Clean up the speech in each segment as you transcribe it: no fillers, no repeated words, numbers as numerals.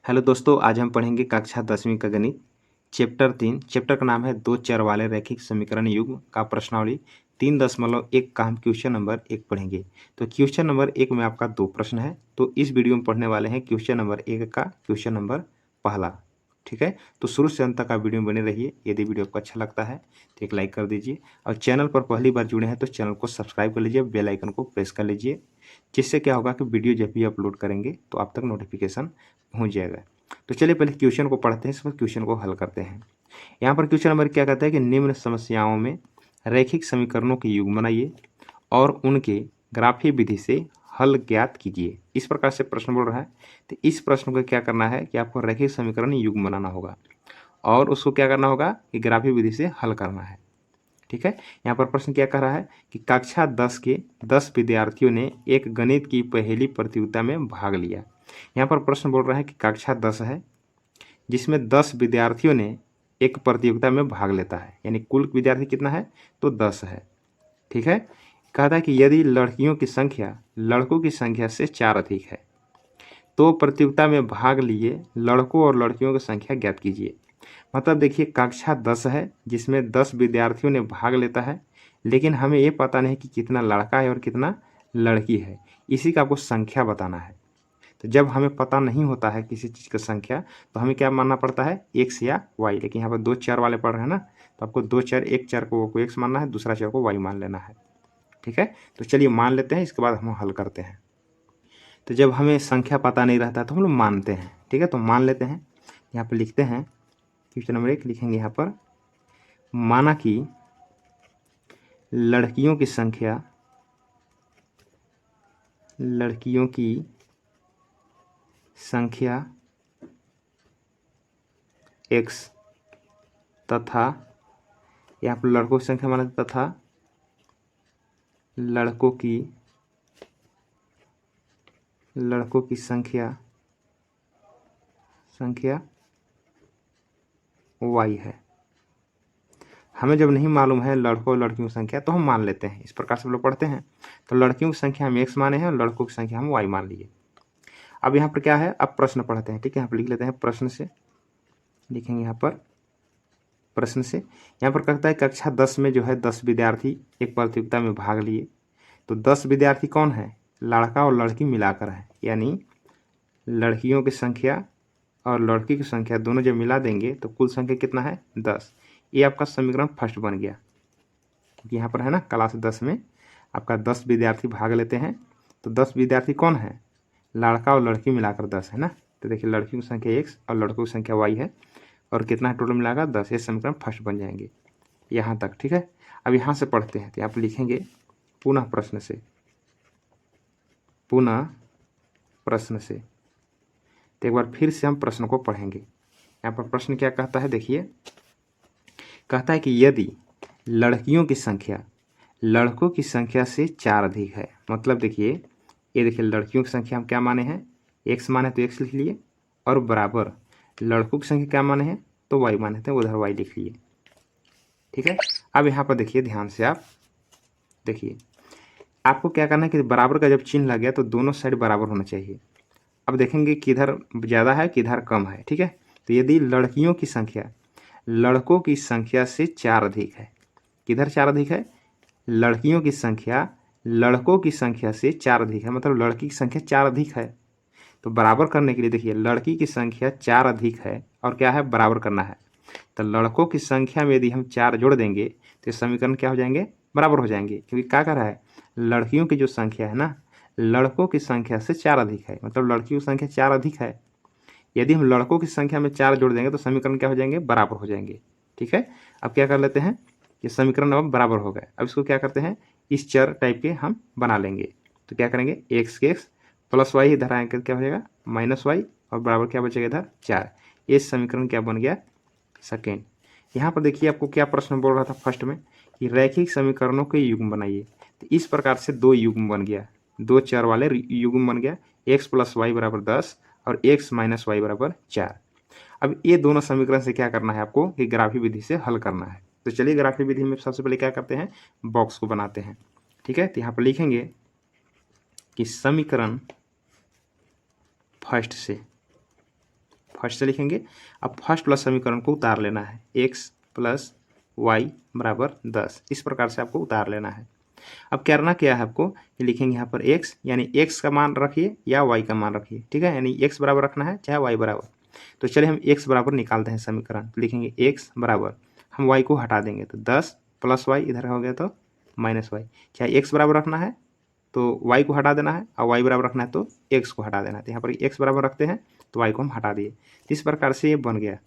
Hello दोस्तों, आज हम पढ़ेंगे कक्षा 10वीं का गणित चैप्टर 3। चैप्टर का नाम है दो चर वाले रैखिक समीकरण युग्म का प्रश्नावली 3.1 का हम क्वेश्चन नंबर 1 पढ़ेंगे। तो क्वेश्चन नंबर 1 में आपका 2 प्रश्न है। तो इस वीडियो में पढ़ने वाले हैं क्वेश्चन नंबर 1 का क्वेश्चन नंबर पहला। ठीक है, तो शुरू से अंत तक आप वीडियो में बने रहिए। यदि वीडियो आपको अच्छा लगता है तो एक लाइक कर दीजिए, और चैनल पर पहली बार जुड़े हैं तो चैनल को सब्सक्राइब कर लीजिए, बेल आइकन को प्रेस कर लीजिए, जिससे क्या होगा कि वीडियो जब भी अपलोड करेंगे तो आप तक नोटिफिकेशन पहुंच जाएगा। तो चलिए पहले क्वेश्चन को पढ़ते हैं, इसमें क्वेश्चन को हल करते हैं। यहाँ पर क्वेश्चन नंबर क्या कहता है कि निम्न समस्याओं में रैखिक समीकरणों के युग्म बनाइए और उनके ग्राफीय विधि से हल ज्ञात कीजिए। इस प्रकार से प्रश्न बोल रहा है। तो इस प्रश्न को क्या करना है कि आपको रैखिक समीकरण युग्म बनाना होगा और उसको क्या करना होगा कि ग्राफीय विधि से हल करना है। ठीक है, यहाँ पर प्रश्न क्या कह रहा है कि कक्षा 10 के 10 विद्यार्थियों ने एक गणित की पहेली प्रतियोगिता में भाग लिया। यहाँ पर प्रश्न बोल रहा है कि कक्षा 10 है जिसमें 10 विद्यार्थियों ने एक प्रतियोगिता में भाग लेता है, यानी कुल विद्यार्थी कितना है तो 10 है। ठीक है, कहता है कि यदि लड़कियों की संख्या लड़कों की संख्या से 4 अधिक है तो प्रतियोगिता में भाग लिए लड़कों और लड़कियों की संख्या ज्ञात कीजिए। मतलब देखिए, कक्षा 10 है जिसमें 10 विद्यार्थियों ने भाग लेता है, लेकिन हमें ये पता नहीं कि कितना लड़का है और कितना लड़की है। इसी का आपको संख्या बताना है। तो जब हमें पता नहीं होता है किसी चीज़ का संख्या तो हमें क्या मानना पड़ता है, एक्स या वाई। लेकिन यहाँ पर दो चर वाले पढ़ रहे हैं ना, तो आपको दो चर, एक चर को एक्स मानना है, दूसरा चर को वाई मान लेना है। ठीक है, तो चलिए मान लेते हैं, इसके बाद हम हल करते हैं। तो जब हमें संख्या पता नहीं रहता तो हम लोग मानते हैं। ठीक है, तो मान लेते हैं। यहाँ पर लिखते हैं क्वेश्चन नंबर 1 लिखेंगे यहाँ पर, माना कि लड़कियों की संख्या x तथा यहाँ पर लड़कों की संख्या माना तथा लड़कों की संख्या y है। हमें जब नहीं मालूम है लड़कों और लड़कियों की संख्या तो हम मान लेते हैं। इस प्रकार से हम लोग पढ़ते हैं। तो लड़कियों की संख्या हम x माने हैं और लड़कों की संख्या हम y मान लिए। अब यहाँ पर क्या है, अब प्रश्न पढ़ते हैं। ठीक है, यहाँ पर लिख लेते हैं प्रश्न से, लिखेंगे यहाँ पर प्रश्न से। यहाँ पर कहता है कक्षा 10 में जो है 10 विद्यार्थी एक प्रतियोगिता में भाग लिए। तो 10 विद्यार्थी कौन है, लड़का और लड़की मिलाकर है, यानी लड़कियों की संख्या और लड़की की संख्या दोनों जब मिला देंगे तो कुल संख्या कितना है 10। ये आपका समीकरण फर्स्ट बन गया, क्योंकि यहाँ पर है ना क्लास 10 में आपका 10 विद्यार्थी भाग लेते हैं। तो 10 विद्यार्थी कौन है, लड़का और लड़की मिलाकर 10 है ना। तो देखिए, लड़कियों की संख्या x और लड़कों की संख्या y है, और कितना टोटल मिलाकर 10। ये समीकरण फर्स्ट बन जाएंगे यहाँ तक। ठीक है, अब यहाँ से पढ़ते हैं। तो यहाँ पर लिखेंगे पुनः प्रश्न से। तो एक बार फिर से हम प्रश्न को पढ़ेंगे। यहाँ पर प्रश्न क्या कहता है, देखिए, कहता है कि यदि लड़कियों की संख्या लड़कों की संख्या से 4 अधिक है, मतलब देखिए, ये देखिए लड़कियों की संख्या हम क्या माने हैं, x माने तो x लिख लिए, और बराबर लड़कों की संख्या क्या माने हैं तो y माने थे, उधर y लिख लिए। ठीक है, अब यहाँ पर देखिए, ध्यान से आप देखिए, आपको क्या करना है कि बराबर का जब चिन्ह लग गया तो दोनों साइड बराबर होना चाहिए। अब देखेंगे किधर ज़्यादा है किधर कम है। ठीक है, तो यदि लड़कियों की संख्या लड़कों की संख्या से 4 अधिक है, किधर 4 अधिक है, लड़कियों की संख्या लड़कों की संख्या से 4 अधिक है, मतलब लड़की की संख्या 4 अधिक है। तो बराबर करने के लिए देखिए, लड़की की संख्या 4 अधिक है और क्या है, बराबर करना है। तो लड़कों की संख्या में यदि हम 4 जोड़ देंगे तो समीकरण क्या हो जाएंगे, बराबर हो जाएंगे। क्योंकि क्या कर रहा है, लड़कियों की जो संख्या है ना लड़कों की संख्या से 4 अधिक है, मतलब लड़कियों की संख्या 4 अधिक है। यदि हम लड़कों की संख्या में 4 जोड़ देंगे तो समीकरण क्या हो जाएंगे, बराबर हो जाएंगे। ठीक है, अब क्या कर लेते हैं, ये समीकरण अब बराबर हो गए। अब इसको क्या करते हैं, इस चर टाइप के हम बना लेंगे। तो क्या करेंगे, एक्स के एक्स प्लस वाई इधर आएंगे क्या हो जाएगा माइनस वाई, और बराबर क्या बचेगा इधर 4। ये समीकरण क्या बन गया, सेकेंड। यहाँ पर देखिए, आपको क्या प्रश्न बोल रहा था फर्स्ट में कि रैखिक समीकरणों के युग्म बनाइए। तो इस प्रकार से दो युग्म बन गया, दो चर वाले युग्म बन गया, x प्लस वाई बराबर 10 और x माइनस वाई बराबर 4। अब ये दोनों समीकरण से क्या करना है आपको कि ग्राफी विधि से हल करना है। तो चलिए ग्राफी विधि में सबसे पहले क्या करते हैं, बॉक्स को बनाते हैं। ठीक है, तो यहाँ पर लिखेंगे कि समीकरण फर्स्ट से फर्स्ट से लिखेंगे। अब फर्स्ट वाला समीकरण को उतार लेना है, x प्लस वाई बराबर 10, इस प्रकार से आपको उतार लेना है। अब करना क्या है आपको, ये लिखेंगे यहाँ पर x, यानी x का मान रखिए या y का मान रखिए, ठीक है, यानी x बराबर रखना है चाहे y बराबर। तो चलिए हम x बराबर निकालते हैं समीकरण, तो लिखेंगे x बराबर, हम y को हटा देंगे तो 10 प्लस वाई, इधर हो गया तो माइनस वाई। चाहे x बराबर रखना है तो y को हटा देना है, और y बराबर रखना है तो x को हटा देना है। तो यहाँ पर x बराबर रखते हैं तो y को हम हटा दिए, इस प्रकार से ये बन गया।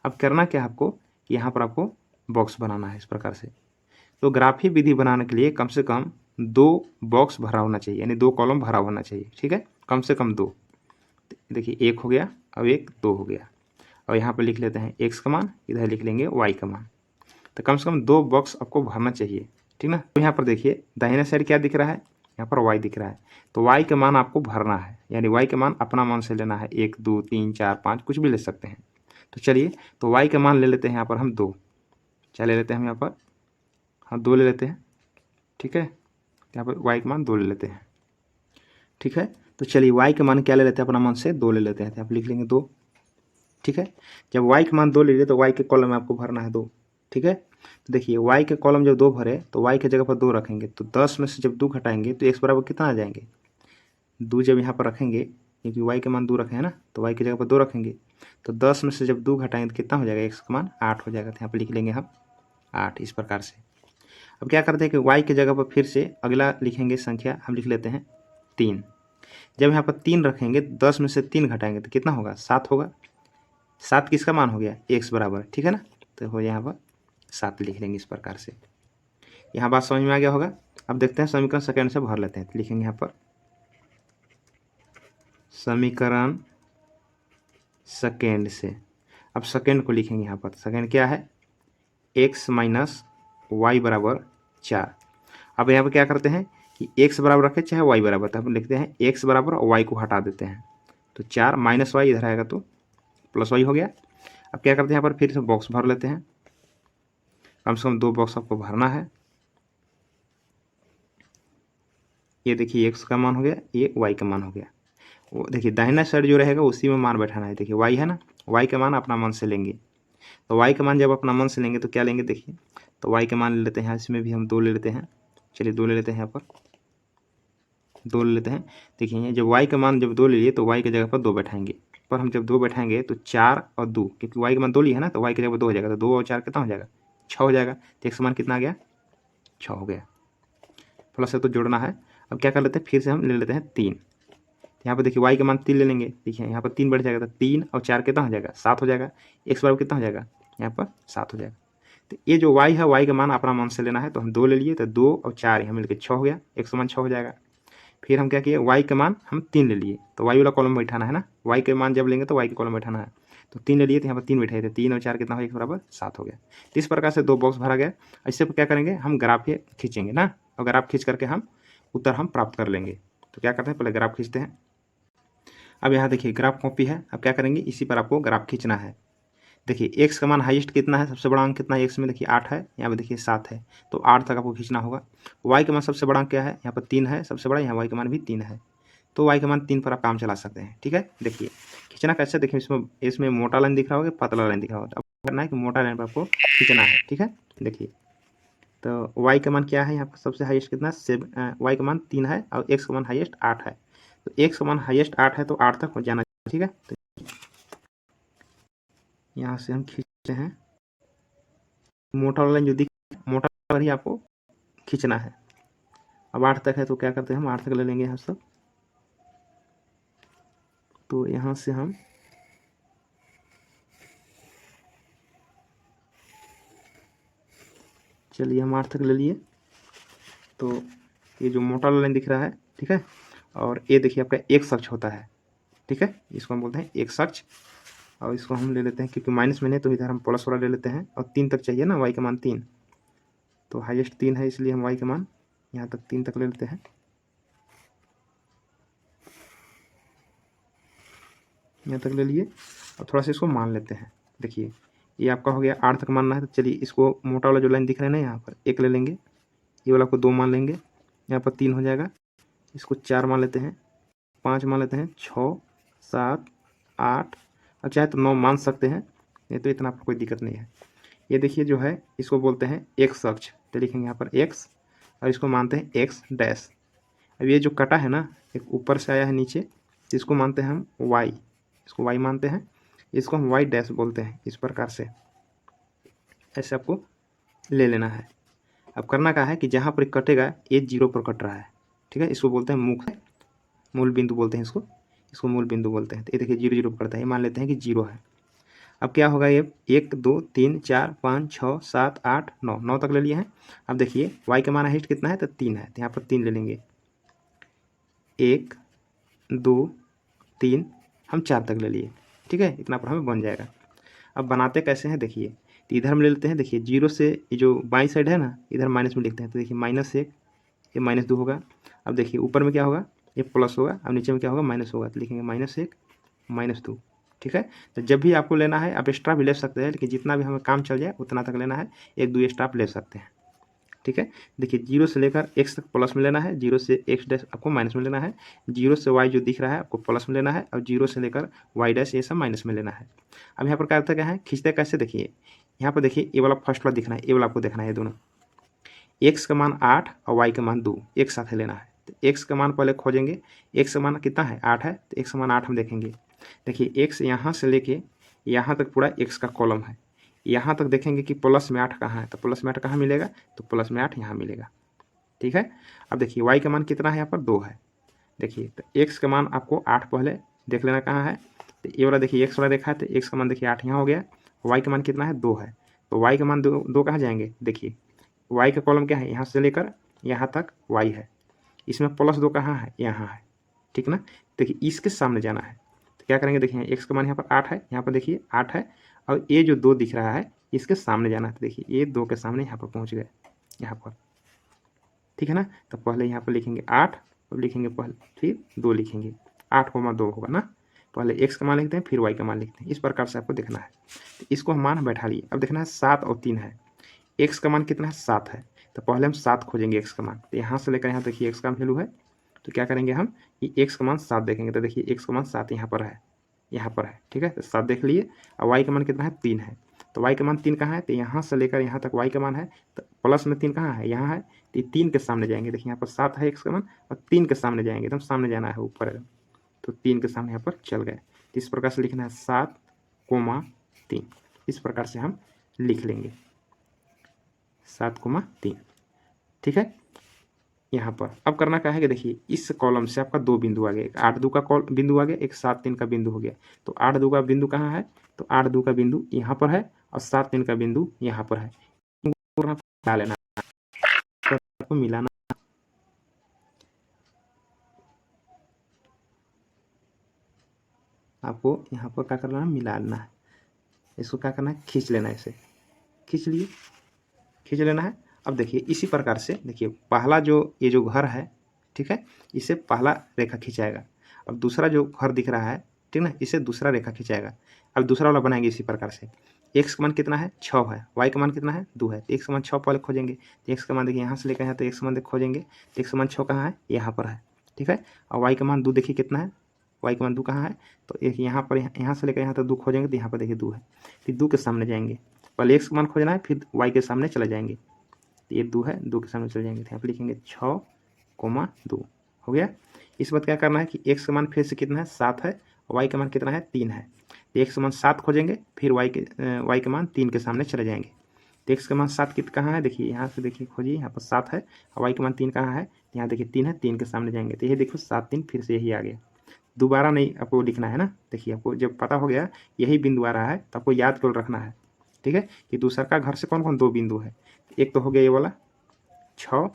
अब करना क्या है आपको, यहाँ पर आपको बॉक्स बनाना है इस प्रकार से। तो ग्राफी विधि बनाने के लिए कम से कम 2 बॉक्स भरा होना चाहिए, यानी 2 कॉलम भरा होना चाहिए, ठीक है, कम से कम 2। देखिए एक हो गया, अब एक 2 हो गया, और यहाँ पर लिख लेते हैं x का मान, इधर लिख लेंगे y का मान। तो कम से कम 2 बॉक्स आपको भरना चाहिए, ठीक ना। तो यहाँ पर देखिए दाहिने साइड क्या दिख रहा है, यहाँ पर y दिख रहा है, तो y का मान आपको भरना है, यानी y का मान अपना मान से लेना है, 1 2 3 4 5 कुछ भी ले सकते हैं। तो चलिए, तो y का मान ले लेते हैं यहाँ पर हम 2, क्या ले लेते हैं हम यहाँ पर, हाँ 2 ले लेते हैं, ठीक है, यहाँ पर y का मान 2 ले लेते हैं, ठीक है। तो चलिए y का मान क्या ले लेते हैं, अपना मान से 2 ले लेते हैं, तो आप लिख लेंगे 2, ठीक है। जब y का मान 2 ले लिए तो y के कॉलम में आपको भरना है 2, ठीक है। तो देखिए y के कॉलम जब 2 भरे तो y की जगह पर 2 रखेंगे, तो 10 में से जब 2 घटाएंगे तो x बराबर कितना आ जाएंगे, 2 जब यहाँ पर रखेंगे, क्योंकि y के मान 2 रखे हैं ना, तो y की जगह पर 2 रखेंगे, तो 10 में से जब 2 घटाएंगे तो कितना हो जाएगा, x का मान 8 हो जाएगा। तो यहाँ पर लिख लेंगे हम 8, इस प्रकार से। अब क्या करते हैं कि y की जगह पर फिर से अगला लिखेंगे संख्या, हम लिख लेते हैं 3। जब यहाँ पर 3 रखेंगे, 10 में से 3 घटाएंगे तो कितना होगा, 7 होगा। 7 किसका मान हो गया, x बराबर, ठीक है ना। तो हो यहाँ पर 7 लिख लेंगे इस प्रकार से। यहाँ बात समझ में आ गया होगा। अब देखते हैं समीकरण सेकेंड से भर लेते हैं, तो लिखेंगे यहाँ पर समीकरण सेकेंड से। अब सेकेंड को लिखेंगे यहाँ पर, सेकेंड क्या है, x माइनस वाई बराबर 4। अब यहाँ पर क्या करते हैं कि x बराबर रखें चाहे y बराबर, तो हम लिखते हैं x बराबर और y को हटा देते हैं, तो 4 माइनस वाई इधर आएगा तो प्लस वाई हो गया। अब क्या करते हैं, यहाँ पर फिर से बॉक्स भर लेते हैं, कम से कम 2 बॉक्स आपको भरना है। ये देखिए x का मान हो गया, ये y का मान हो गया। वो देखिए दाहिना साइड जो रहेगा उसी में मान बैठाना है। देखिए y है ना, y का मान अपना मन से लेंगे, तो y का मान जब अपना मन से लेंगे तो क्या लेंगे, देखिए तो y का मान ले लेते हैं, इसमें भी हम 2 ले लेते हैं। चलिए 2 ले लेते हैं, यहाँ पर 2 ले लेते हैं। देखिए जब y का मान जब 2 ले लिए तो y की जगह पर 2 बैठाएंगे, पर हम जब 2 बैठाएंगे तो 4 और 2, क्योंकि y का मान 2 लिया है ना, तो y की जगह पर 2 हो जाएगा, तो 2 और 4 कितना हो जाएगा, 6 हो जाएगा। तो x का मान कितना आ गया, 6 हो गया। प्लस है तो जोड़ना है। अब क्या कर लेते हैं, फिर से हम ले लेते हैं 3। यहाँ पर देखिए y का मान 3 ले लेंगे, देखिए यहाँ पर 3 बढ़ जाएगा, तो 3 और 4 कितना हो जाएगा, 7 हो जाएगा। x बराबर कितना हो जाएगा, यहाँ पर 7 हो जाएगा। तो ये जो y है, y का मान अपना मान से लेना है, तो हम 2 ले लिए, तो 2 और 4 यहाँ मिलकर 6 हो गया, x का मान 6 हो जाएगा। फिर हम क्या किए, y का मान हम 3 ले लिए, तो y वाला कॉलम बैठाना है ना, y के मान जब लेंगे तो y के कॉलम बैठाना है, तो 3 ले लिए, तो यहाँ पर 3 बैठाए थे, 3 और 4 कितना हो, x बराबर 7 हो गया। तो इस प्रकार से 2 बॉक्स भरा गया। इससे क्या करेंगे, हम ग्राफ खींचेंगे ना, और ग्राफ खींच करके हम उत्तर हम प्राप्त कर लेंगे। तो क्या करते हैं, पहले ग्राफ खींचते हैं। अब यहाँ देखिए ग्राफ कॉपी है, अब क्या करेंगे, इसी पर आपको ग्राफ खींचना है। देखिए x का मान हाईएस्ट कितना है, सबसे बड़ा अंक कितना है x में, देखिए 8 है, यहाँ पे देखिए 7 है, तो 8 तक आपको खींचना होगा। y का मान सबसे बड़ा अंक क्या है, यहाँ पर 3 है सबसे बड़ा, यहाँ y का मान भी 3 है, तो y का मान 3 पर आप काम चला सकते हैं, ठीक है। देखिए खींचना कैसे, देखिए इसमें मोटा लाइन दिख रहा होगा, पतला लाइन दिख रहा होगा, अब करना है कि मोटा लाइन पर आपको खींचना है, ठीक है। देखिए तो y का मान क्या है, यहाँ पर सबसे हाईएस्ट कितना, y का मान 3 है, और x का मान हाईएस्ट 8 है, तो x का मान हाईएस्ट 8 है, तो 8 तक हो जाना, ठीक है। तो यहाँ से हम खींचते हैं, मोटा वाला लाइन जो दिख, मोटा वाला ही आपको खींचना है। अब 8 तक है, तो क्या करते हैं, हम 8 तक ले लेंगे यहाँ से, तो यहाँ से हम चलिए हम 8 तक ले लिए, तो ये जो मोटा वाला लाइन दिख रहा है, ठीक है, और ये देखिए आपका एक अक्ष होता है, ठीक है, इसको हम बोलते हैं एक अक्ष, और इसको हम ले लेते हैं, क्योंकि माइनस में है तो इधर हम प्लस वाला ले लेते हैं, और 3 तक चाहिए ना, y का मान 3, तो हाईएस्ट 3 है, इसलिए हम y का मान यहाँ तक 3 तक ले लेते हैं, यहाँ तक ले लिए, और थोड़ा सा इसको मान लेते हैं। देखिए ये आपका हो गया, 8 तक मानना है, तो चलिए इसको मोटा वाला जो लाइन दिख रहा है ना, यहाँ पर 1 ले लेंगे, ये वाला को 2 मान लेंगे, यहाँ पर 3 हो जाएगा, इसको 4 मान लेते हैं, 5 मान लेते हैं, 6 7 8 और चाहे तो 9 मान सकते हैं, नहीं तो इतना कोई दिक्कत नहीं है। ये देखिए जो है इसको बोलते हैं एक्स अक्ष, तो लिखेंगे यहाँ पर एक्स और इसको मानते हैं एक्स डैश। अब ये जो कटा है ना, एक ऊपर से आया है नीचे, तो इसको मानते हैं हम वाई, इसको वाई मानते हैं, इसको हम वाई डैश बोलते हैं। इस प्रकार से ऐसे आपको ले लेना है। अब करना क्या है कि जहाँ पर कटेगा ये 0 पर कट रहा है, ठीक है, इसको बोलते हैं मुख, मूल बिंदु बोलते हैं इसको, इसको मूल बिंदु बोलते हैं। तो ये देखिए 0 0 पर करता है, ये मान लेते हैं कि 0 है। अब क्या होगा, ये 1 2 3 4 5 6 7 8 9, 9 तक ले लिए हैं। अब देखिए y का मान हाइस्ट कितना है, तो 3 है, तो यहाँ पर 3 ले लेंगे, 1 2 3, हम 4 तक ले लिए, ठीक है, इतना पर हमें बन जाएगा। अब बनाते कैसे हैं देखिए, तो इधर हम ले लेते हैं, देखिए 0 से ये जो बाई साइड है ना, इधर माइनस में लिखते हैं, तो देखिए -1, ये -2 होगा। अब देखिए ऊपर में क्या होगा, ये प्लस होगा, अब नीचे में क्या होगा, माइनस होगा, तो लिखेंगे -1 -2, ठीक है। तो जब भी आपको लेना है आप एक्स्ट्रा भी ले सकते हैं, लेकिन जितना भी हमें काम चल जाए उतना तक लेना है, 1 2 एक्स्ट्रा आप ले सकते हैं, ठीक है। देखिए 0 से लेकर x तक प्लस में लेना है, 0 से x डैश आपको माइनस में लेना है, 0 से y जो दिख रहा है आपको प्लस में लेना है, और 0 से लेकर y डैश ये सब माइनस में लेना है। अब यहाँ पर क्या होता है, खींचते कैसे, देखिए यहाँ पर देखिए ये वाला फर्स्ट वाला दिखना है, ये वाला आपको देखना है, दोनों x का मान 8 और y का मान 2 एक साथ लेना है। तो x का मान पहले खोजेंगे, x का मान कितना है, 8 है, तो x का मान 8 हम देखेंगे। देखिए x यहाँ से लेके यहाँ तक पूरा x का कॉलम है, यहाँ तक देखेंगे कि प्लस में 8 कहाँ है, तो प्लस में 8 कहाँ मिलेगा, तो प्लस में 8 यहाँ मिलेगा, ठीक है। अब देखिए y का मान कितना है, यहाँ पर 2 है। देखिए तो x का मान आपको 8 पहले देख लेना कहाँ है, तो ये वाला देखिए x वाला देखा है, तो x का मान देखिए 8 यहाँ हो गया, y का मान कितना है, 2 है, तो y का मान 2 कहाँ जाएंगे, देखिए y का कॉलम क्या है, यहाँ से लेकर यहाँ तक y है, इसमें +2 कहाँ है, यहाँ है, ठीक ना। देखिए इसके सामने जाना है, तो क्या करेंगे, देखिए x का मान यहाँ पर 8 है, यहाँ पर देखिए 8 है, और ये जो 2 दिख रहा है इसके सामने जाना है, तो देखिए ये 2 के सामने यहाँ पर पहुँच गए, यहाँ पर, ठीक है ना। तो पहले यहाँ पर लिखेंगे 8 और लिखेंगे पहले, फिर 2 लिखेंगे, 8,2 होगा ना, पहले x का मान लिखते हैं फिर y का मान लिखते हैं, इस प्रकार से आपको देखना है। तो इसको हम मान बैठा लिए। अब देखना है 7 और 3 है, x का मान कितना है, 7 है, तो पहले हम 7 खोजेंगे x का मान, तो यहाँ से लेकर यहाँ देखिए x का वैल्यू है, तो क्या करेंगे हम, ये x का मान 7 देखेंगे, तो देखिए x का मान 7 यहाँ पर है, यहाँ पर है, ठीक है, तो 7 देख लिए। और y का मान कितना है, 3 है, तो y का मान 3 कहाँ है, तो यहाँ से लेकर यहाँ तक y का मान है, तो प्लस में 3 कहाँ है, यहाँ है, तो 3 के सामने जाएंगे, देखिए यहाँ पर 7 है x का मान, और 3 के सामने जाएंगे, एकदम सामने जाना है ऊपर, तो 3 के सामने यहाँ पर चल गए। तो इस प्रकार से लिखना है 7,3, इस प्रकार से हम लिख लेंगे 7,3, ठीक है। यहाँ पर अब करना क्या है कि देखिए इस कॉलम से आपका 2 बिंदु आ गए, एक 8 2 का बिंदु आ गया, एक 7 3 का बिंदु हो गया। तो 8 2 का बिंदु कहाँ है, तो 8 2 का बिंदु यहाँ पर है, और 7 3 का बिंदु यहाँ पर है, मिला लेना, आपको मिलाना, आपको यहाँ पर क्या करना है, मिला लेना है, इसको क्या करना है, खींच लेना है, इसे खींच लिए, खींच लेना है। अब देखिए इसी प्रकार से देखिए पहला जो ये जो घर है, ठीक है, इसे पहला रेखा खिंचाएगा, अब दूसरा जो घर दिख रहा है, ठीक ना, इसे दूसरा रेखा खिंचाएगा। अब दूसरा वाला बनाएंगे इसी प्रकार से, x का मान कितना है, 6 है, y का मान कितना है, 2 है, तो x का मान 6 पहले खोजेंगे, तो x का मान देखिए यहाँ से लेकर यहाँ तो x का मान खोजेंगे, तो x का मान 6 कहाँ है, यहाँ पर है, ठीक है। और y का मान 2 देखिए कितना है, y का मान 2 कहाँ है, तो एक यहाँ पर, यहाँ से लेकर यहाँ तक 2 खोजेंगे, तो यहाँ पर देखिए 2 है, फिर 2 के सामने जाएंगे, पहले x का मान खोजना है, फिर y के सामने चले जाएंगे, तो ये 2 है, 2 के सामने चले जाएंगे, तो यहाँ पर लिखेंगे 6,2 हो गया। इस बात क्या करना है कि x का मान फिर से कितना है, 7 है, और y का मान कितना है, 3 है, तो x का मान 7 खोजेंगे, फिर y का मान 3 के सामने चले जाएंगे, तो x का मान 7 कहाँ है, देखिए यहाँ से देखिए खोजिए, यहाँ पर 7 है, और y का मान 3 कहाँ है, यहाँ देखिए 3 है, 3 के सामने जाएंगे, तो ये देखो 7 3 फिर से यही आ गया, दोबारा नहीं आपको लिखना है ना। देखिए आपको जब पता हो गया यही बिंदु आ रहा है तो आपको याद केवल रखना है, ठीक है, कि दूसरा का घर से कौन कौन 2 बिंदु है, एक तो हो गया ये वाला 6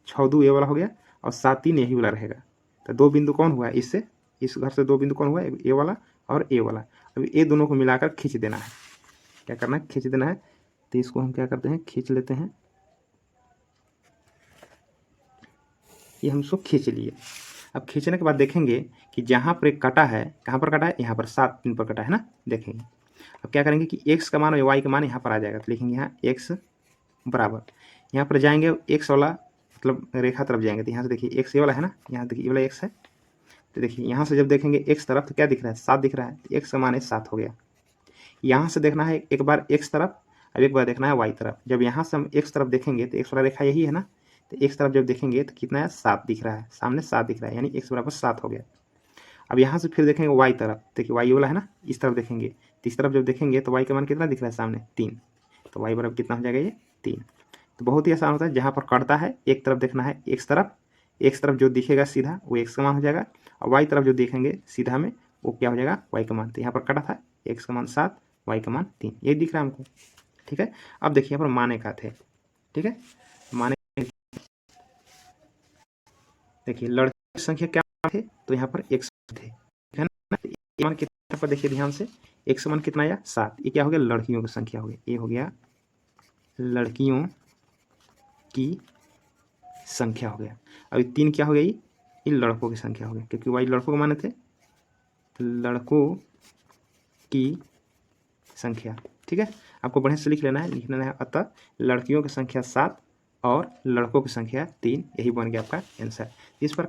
6 2 ये वाला हो गया, और 7 3 यही वाला रहेगा, तो 2 बिंदु कौन हुआ है, इससे इस घर से 2 बिंदु कौन हुआ है, ये वाला और ये वाला। अब ये दोनों को मिलाकर खींच देना है, क्या करना है, खींच देना है। तो इसको हम क्या करते हैं, खींच लेते हैं, ये हम इसको खींच लिए। अब खींचने के बाद देखेंगे कि जहाँ पर एक कटा है, कहाँ पर कटा है, यहाँ पर 7 3 पर कटा है ना, देखेंगे। अब क्या करेंगे कि x का मान और y का मान यहाँ पर आ जाएगा, तो लिखेंगे यहाँ x बराबर, यहाँ पर जाएंगे x वाला मतलब रेखा तरफ जाएंगे, तो यहाँ से देखिए x ये वाला है ना, यहाँ देखिए ये वाला x है, तो देखिए यहाँ से जब देखेंगे एक्स तरफ तो क्या दिख रहा है, 7 दिख रहा है, तो एक्स का मान है 7 हो गया। यहाँ से देखना है एक बार एक्स तरफ, अब एक बार देखना है वाई तरफ। जब यहाँ से हम एक्स तरफ देखेंगे तो एक्स वाला रेखा यही है ना, तो एक्स तरफ जब देखेंगे तो कितना है, 7 दिख रहा है, सामने 7 दिख रहा है, यानी एक्स बराबर 7 हो गया। अब यहाँ से फिर देखेंगे वाई तरफ, देखिए वाई वाला है ना, इस तरफ देखेंगे तो इस तरफ जब देखेंगे तो वाई का मान कितना दिख रहा है सामने, 3, तो वाई बराबर कितना हो जाएगा ये 3। तो बहुत ही आसान होता है, जहाँ पर कटता है एक तरफ देखना है एक्स तरफ जो दिखेगा सीधा वो एक्स का मान हो जाएगा, और वाई तरफ जो देखेंगे सीधा में वो क्या हो जाएगा, वाई का मान। तो यहाँ पर कटा था, एक्स का मान 7, वाई का मान 3, ये दिख रहा है हमको। ठीक है, अब देखिए यहाँ पर माने का थे। ठीक है, माने देखिए लड़के की संख्या क्या थे, तो यहाँ पर एक थे, ठीक है ना। तो ये मान कितना पर देखिए ध्यान से, एक मान कितना आया 7, ये क्या हो गया, लड़कियों की संख्या हो गई, ये हो गया लड़कियों की संख्या हो गया। अभी 3 क्या हो गई, ये लड़कों की संख्या हो गई, क्योंकि वाई लड़कों को माने थे, तो लड़कों की संख्या। ठीक है, आपको बढ़िया से लिख लेना है, लिखना है अतः लड़कियों की संख्या 7 और लड़कों की संख्या 3, यही बन गया आपका आंसर। इस प्रकार